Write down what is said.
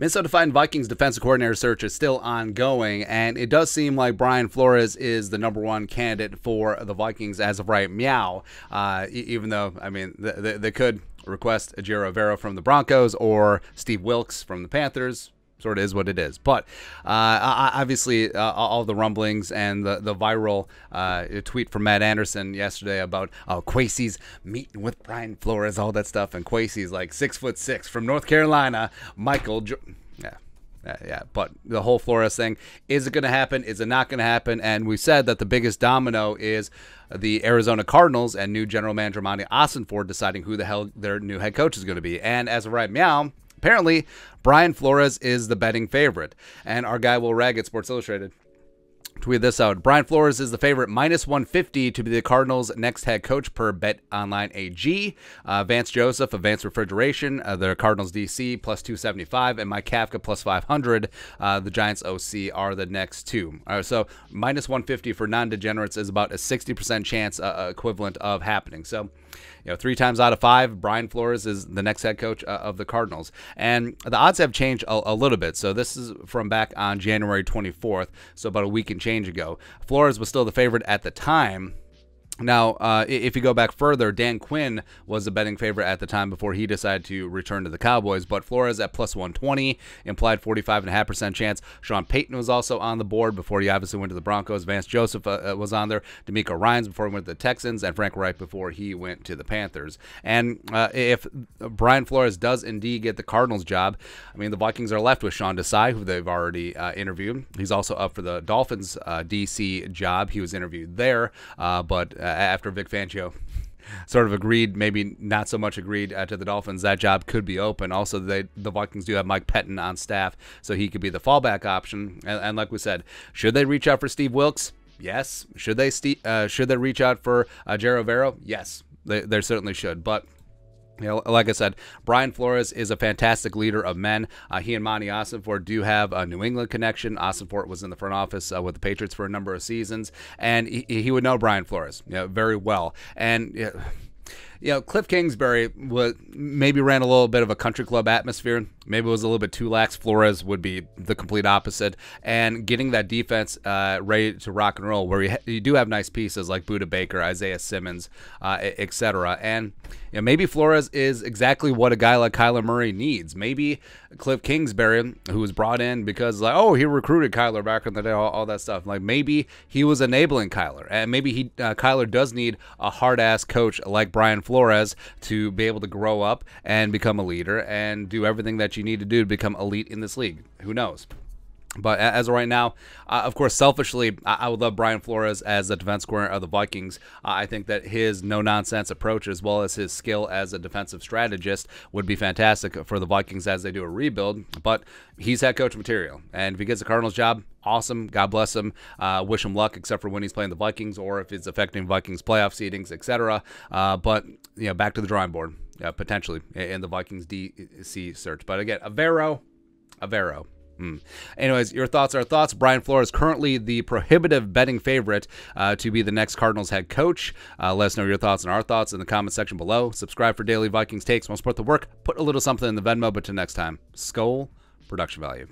Minnesota Vikings defensive coordinator search is still ongoing, and it does seem like Brian Flores is the #1 candidate for the Vikings as of right meow, even though, I mean, they could request a JEROME from the Broncos or Steve Wilks from the Panthers. Sort of is what it is. But obviously, all the rumblings and the viral tweet from Matt Anderson yesterday about Kwesi's meeting with Brian Flores, all that stuff. And Kwesi's like 6'6" from North Carolina. Yeah. But the whole Flores thing, is it going to happen? Is it not going to happen? And we said that the biggest domino is the Arizona Cardinals and new general manager Monty Ossenfort deciding who the hell their new head coach is going to be. And as of right meow, apparently, Brian Flores is the betting favorite. And our guy Will Rag at Sports Illustrated tweeted this out. Brian Flores is the favorite, -150 to be the Cardinals' next head coach per Bet Online AG. Vance Joseph of Vance Refrigeration, the Cardinals DC, +275, and Mike Kafka, +500. The Giants OC are the next two. So -150 for non-degenerates is about a 60% chance equivalent of happening. So, 3 times out of 5, Brian Flores is the next head coach of the Cardinals. And the odds have changed a little bit. So this is from back on January 24th, so about a week and change ago. Flores was still the favorite at the time. Now, if you go back further, Dan Quinn was the betting favorite at the time before he decided to return to the Cowboys. But Flores at +120, implied 45.5% chance. Sean Payton was also on the board before he obviously went to the Broncos. Vance Joseph was on there. D'Amico Ryans before he went to the Texans. And Frank Reich before he went to the Panthers. And if Brian Flores does indeed get the Cardinals job, I mean, the Vikings are left with Sean Desai, who they've already interviewed. He's also up for the Dolphins DC job. He was interviewed there, but after Vic Fangio sort of agreed, maybe not so much agreed to the Dolphins, that job could be open. Also, the Vikings do have Mike Pettin on staff, so he could be the fallback option. And like we said, should they reach out for Steve Wilks? Yes. Should they reach out for JEROME? Yes, they certainly should. But like I said, Brian Flores is a fantastic leader of men. He and Monty Ossenfort do have a New England connection. Ossenfort was in the front office with the Patriots for a number of seasons, and he would know Brian Flores very well. And Cliff Kingsbury maybe ran a little bit of a country club atmosphere. Maybe it was a little bit too lax. Flores would be the complete opposite. And getting that defense ready to rock and roll, where you do have nice pieces like Budda Baker, Isaiah Simmons, etc. And maybe Flores is exactly what a guy like Kyler Murray needs. Maybe Cliff Kingsbury, who was brought in because, he recruited Kyler back in the day, all that stuff. Like, maybe he was enabling Kyler. And maybe Kyler does need a hard-ass coach like Brian Flores to be able to grow up and become a leader and do everything that you need to do to become elite in this league. Who knows? But as of right now, of course, selfishly, I would love Brian Flores as the defense coordinator of the Vikings. I think that his no-nonsense approach, as well as his skill as a defensive strategist, would be fantastic for the Vikings as they do a rebuild. But he's head coach material. And if he gets the Cardinals job, awesome. God bless him. Wish him luck, except for when he's playing the Vikings or if it's affecting Vikings playoff seedings, etc. But, back to the drawing board, potentially, in the Vikings DC search. But again, Avero. Anyways, your thoughts are thoughts. Brian Flores currently the prohibitive betting favorite to be the next Cardinals head coach. Let us know your thoughts and our thoughts in the comment section below. Subscribe for daily Vikings takes. Want to support the work? Put a little something in the Venmo. But till next time, Skol, production value.